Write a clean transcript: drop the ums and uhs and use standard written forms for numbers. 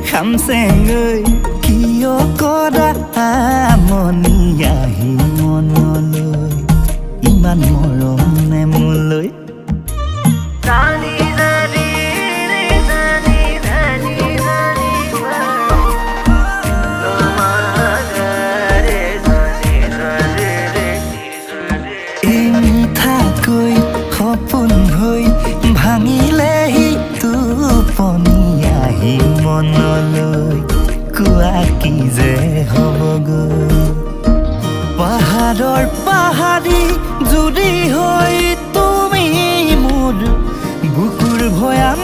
খামচেঙৈ কিয় কৰা আমনি আহি মনলৈ ইমান মৰম নে মোলৈ মিঠাকৈ সপোন হৈ ভাঙিলেহি টোপনি আহি মনলৈ কোৱা কি যে হ'বগৈ পাহাৰৰ পাহাৰী জুৰি হৈ তুমি মোৰ বুকুৰ ভৈয়াম